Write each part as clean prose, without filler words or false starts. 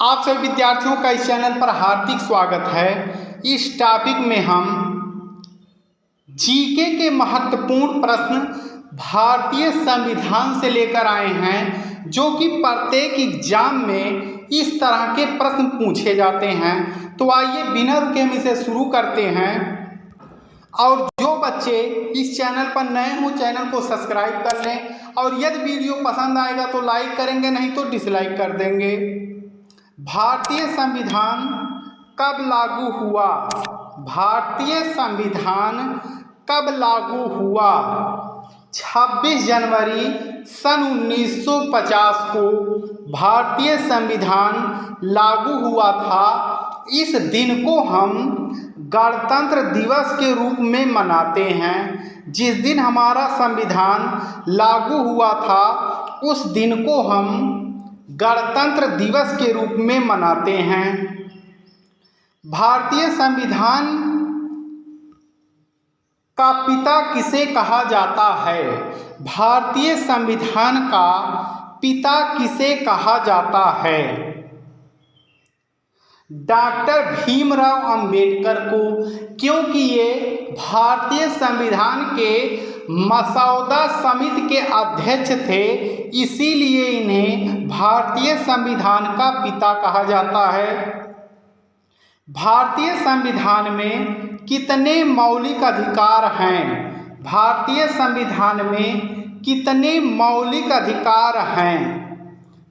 आप सभी विद्यार्थियों का इस चैनल पर हार्दिक स्वागत है। इस टॉपिक में हम जीके के महत्वपूर्ण प्रश्न भारतीय संविधान से लेकर आए हैं, जो कि प्रत्येक एग्जाम में इस तरह के प्रश्न पूछे जाते हैं। तो आइए बिना रुके हम इसे शुरू करते हैं। और जो बच्चे इस चैनल पर नए हों, चैनल को सब्सक्राइब कर लें और यदि वीडियो पसंद आएगा तो लाइक करेंगे, नहीं तो डिसलाइक कर देंगे। भारतीय संविधान कब लागू हुआ? भारतीय संविधान कब लागू हुआ? 26 जनवरी सन 1950 को भारतीय संविधान लागू हुआ था। इस दिन को हम गणतंत्र दिवस के रूप में मनाते हैं। जिस दिन हमारा संविधान लागू हुआ था उस दिन को हम गणतंत्र दिवस के रूप में मनाते हैं। भारतीय संविधान का पिता किसे कहा जाता है? भारतीय संविधान का पिता किसे कहा जाता है? डॉक्टर भीमराव अंबेडकर को, क्योंकि ये भारतीय संविधान के मसौदा समिति के अध्यक्ष थे, इसीलिए इन्हें भारतीय संविधान का पिता कहा जाता है। भारतीय संविधान में कितने मौलिक अधिकार हैं? भारतीय संविधान में कितने मौलिक अधिकार हैं?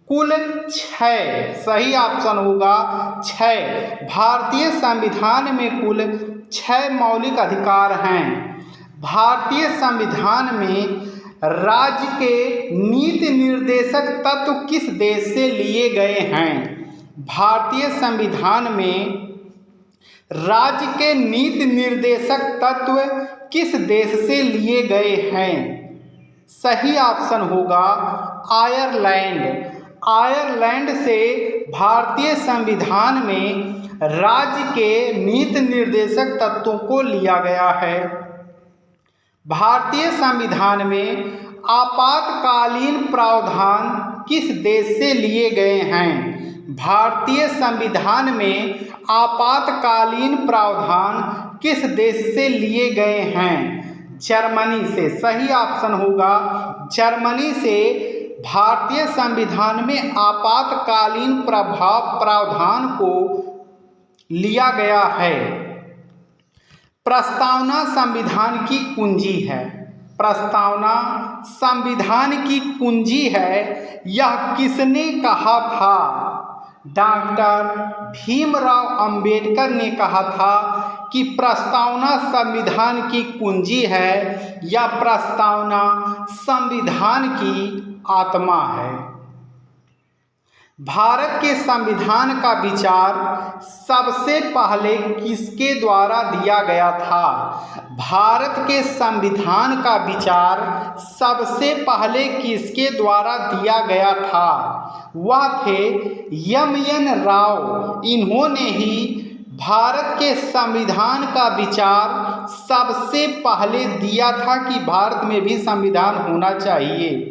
कुल 6। सही ऑप्शन होगा 6। भारतीय संविधान में कुल 6 मौलिक अधिकार हैं। भारतीय संविधान में राज्य के नीति निर्देशक तत्व किस देश से लिए गए हैं? भारतीय संविधान में राज्य के नीति निर्देशक तत्व किस देश से लिए गए हैं? सही ऑप्शन होगा आयरलैंड। आयरलैंड से भारतीय संविधान में राज्य के नीति निर्देशक तत्वों को लिया गया है। भारतीय संविधान में आपातकालीन प्रावधान किस देश से लिए गए हैं? भारतीय संविधान में आपातकालीन प्रावधान किस देश से लिए गए हैं? जर्मनी से। सही ऑप्शन होगा जर्मनी से भारतीय संविधान में आपातकालीन प्रावधान को लिया गया है। प्रस्तावना संविधान की कुंजी है। प्रस्तावना संविधान की कुंजी है, यह किसने कहा था? डॉक्टर भीमराव अंबेडकर ने कहा था कि प्रस्तावना संविधान की कुंजी है, या प्रस्तावना संविधान की आत्मा है। भारत के संविधान का विचार सबसे पहले किसके द्वारा दिया गया था? भारत के संविधान का विचार सबसे पहले किसके द्वारा दिया गया था? वह थे एम.एन. राव। इन्होंने ही भारत के संविधान का विचार सबसे पहले दिया था कि भारत में भी संविधान होना चाहिए।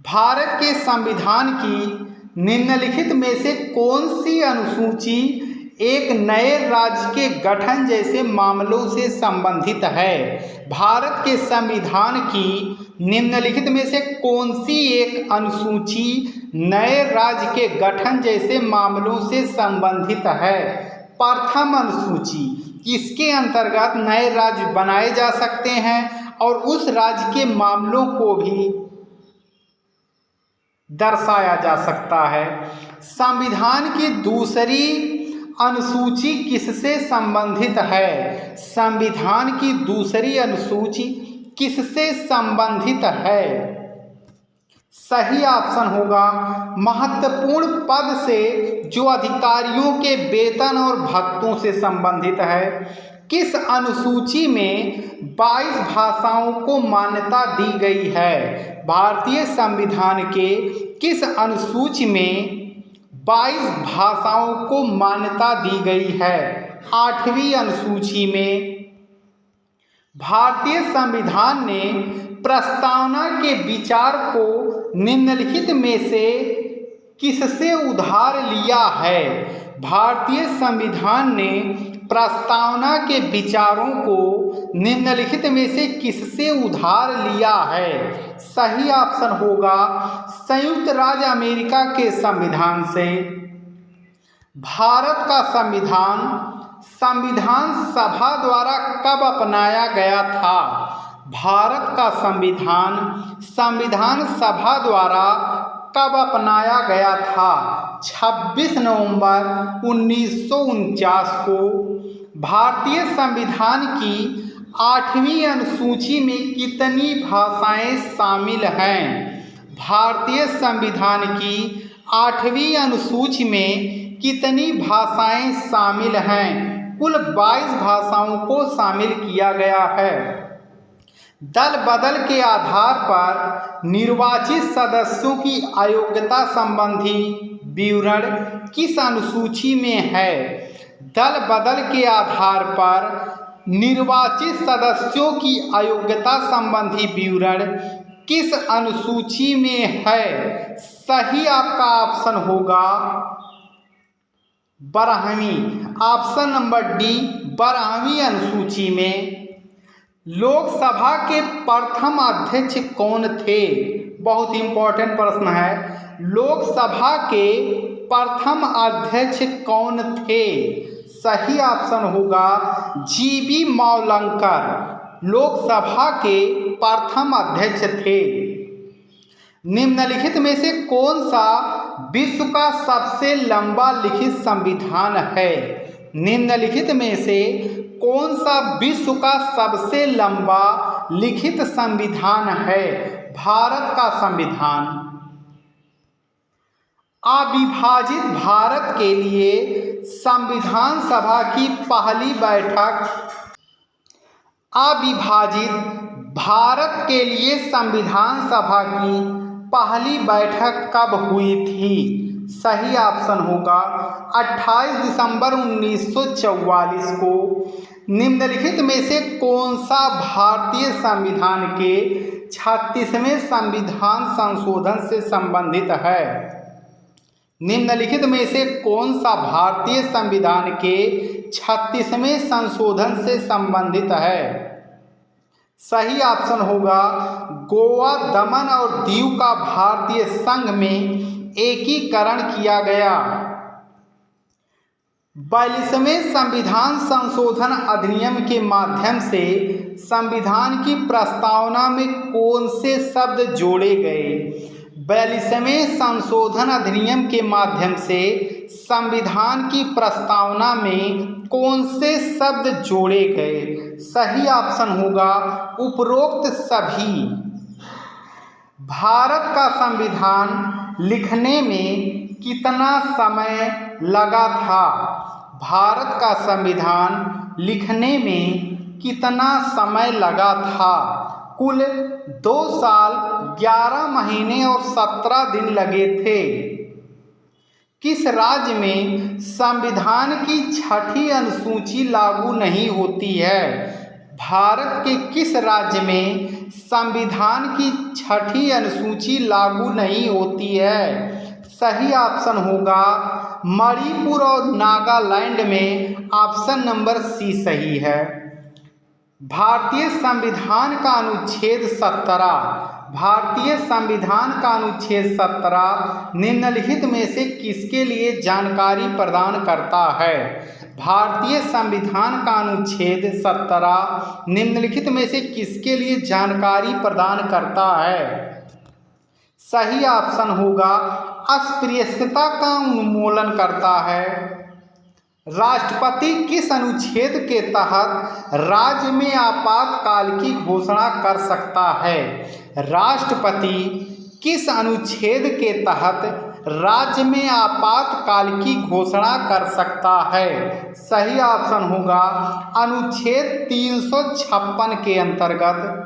भारत के संविधान की निम्नलिखित में से कौन सी अनुसूची एक नए राज्य के गठन जैसे मामलों से संबंधित है? भारत के संविधान की निम्नलिखित में से कौन सी एक अनुसूची नए राज्य के गठन जैसे मामलों से संबंधित है? प्रथम अनुसूची। इसके अंतर्गत नए राज्य बनाए जा सकते हैं और उस राज्य के मामलों को भी दर्शाया जा सकता है। संविधान की दूसरी अनुसूची किससे संबंधित है? संविधान की दूसरी अनुसूची किससे संबंधित है? सही ऑप्शन होगा महत्वपूर्ण पद से जो अधिकारियों के वेतन और भत्तों से संबंधित है। किस अनुसूची में 22 भाषाओं को मान्यता दी गई है? भारतीय संविधान के किस अनुसूची में 22 भाषाओं को मान्यता दी गई है? 8वीं अनुसूची में। भारतीय संविधान ने प्रस्तावना के विचार को निम्नलिखित में से किससे उधार लिया है? भारतीय संविधान ने प्रस्तावना के विचारों को निम्नलिखित में से किससे उधार लिया है? सही ऑप्शन होगा संयुक्त राज्य अमेरिका के संविधान से। भारत का संविधान सभा द्वारा कब अपनाया गया था? भारत का संविधान सभा द्वारा कब अपनाया गया था? 26 नवंबर 1949 को। भारतीय संविधान की 8वीं अनुसूची में कितनी भाषाएं शामिल हैं? भारतीय संविधान की 8वीं अनुसूची में कितनी भाषाएं शामिल हैं? कुल 22 भाषाओं को शामिल किया गया है। दल बदल के आधार पर निर्वाचित सदस्यों की अयोग्यता संबंधी विवरण किस अनुसूची में है? दल बदल के आधार पर निर्वाचित सदस्यों की अयोग्यता संबंधी विवरण किस अनुसूची में है? सही आपका ऑप्शन होगा 12वीं। ऑप्शन नंबर डी 12वीं अनुसूची में। लोकसभा के प्रथम अध्यक्ष कौन थे? बहुत इंपॉर्टेंट प्रश्न है। लोकसभा के प्रथम अध्यक्ष कौन थे? सही ऑप्शन होगा जीबी मावलंकर लोकसभा के प्रथम अध्यक्ष थे। निम्नलिखित में से कौन सा विश्व का सबसे लंबा लिखित संविधान है? निम्नलिखित में से कौन सा विश्व का सबसे लंबा लिखित संविधान है? भारत का संविधान। अविभाजित भारत के लिए संविधान सभा की पहली बैठक। अविभाजित भारत के लिए संविधान सभा की पहली बैठक कब हुई थी? सही ऑप्शन होगा 28 दिसंबर 1944 को। निम्नलिखित में से कौन सा भारतीय संविधान के 36वें संविधान संशोधन से संबंधित है? निम्नलिखित में से कौन सा भारतीय संविधान के 36वें संशोधन से संबंधित है? सही ऑप्शन होगा गोवा, दमन और दीव का भारतीय संघ में एकीकरण किया गया। 42वें संविधान संशोधन अधिनियम के माध्यम से संविधान की प्रस्तावना में कौन से शब्द जोड़े गए? 42वें संशोधन अधिनियम के माध्यम से संविधान की प्रस्तावना में कौन से शब्द जोड़े गए? सही ऑप्शन होगा उपरोक्त सभी। भारत का संविधान लिखने में कितना समय लगा था? भारत का संविधान लिखने में कितना समय लगा था? कुल 2 साल 11 महीने और 17 दिन लगे थे। किस राज्य में संविधान की 6ठी अनुसूची लागू नहीं होती है? भारत के किस राज्य में संविधान की 6ठी अनुसूची लागू नहीं होती है? सही ऑप्शन होगा मणिपुर और नागालैंड में। ऑप्शन नंबर सी सही है। भारतीय संविधान का अनुच्छेद 17। भारतीय संविधान का अनुच्छेद 17 निम्नलिखित में से किसके लिए जानकारी प्रदान करता है? भारतीय संविधान का अनुच्छेद 17 निम्नलिखित में से किसके लिए जानकारी प्रदान करता है? सही ऑप्शन होगा अस्पृश्यता का उन्मूलन करता है। राष्ट्रपति किस अनुच्छेद के तहत राज्य में आपातकाल की घोषणा कर सकता है? राष्ट्रपति किस अनुच्छेद के तहत राज्य में आपातकाल की घोषणा कर सकता है? सही ऑप्शन होगा अनुच्छेद 356 के अंतर्गत।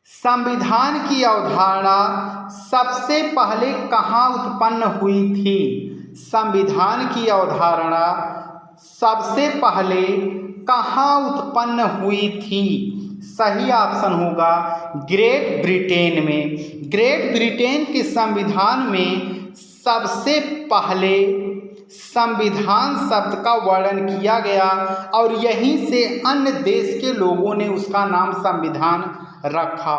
संविधान की अवधारणा सबसे पहले कहाँ उत्पन्न हुई थी? संविधान की अवधारणा सबसे पहले कहाँ उत्पन्न हुई थी? सही ऑप्शन होगा ग्रेट ब्रिटेन में। ग्रेट ब्रिटेन के संविधान में सबसे पहले संविधान शब्द का वर्णन किया गया और यहीं से अन्य देश के लोगों ने उसका नाम संविधान रखा।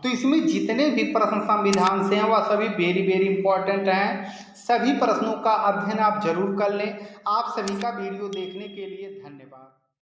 तो इसमें जितने भी प्रश्न संविधान से हैं वह सभी वेरी वेरी इंपॉर्टेंट हैं। सभी प्रश्नों का अध्ययन आप जरूर कर लें। आप सभी का वीडियो देखने के लिए धन्यवाद।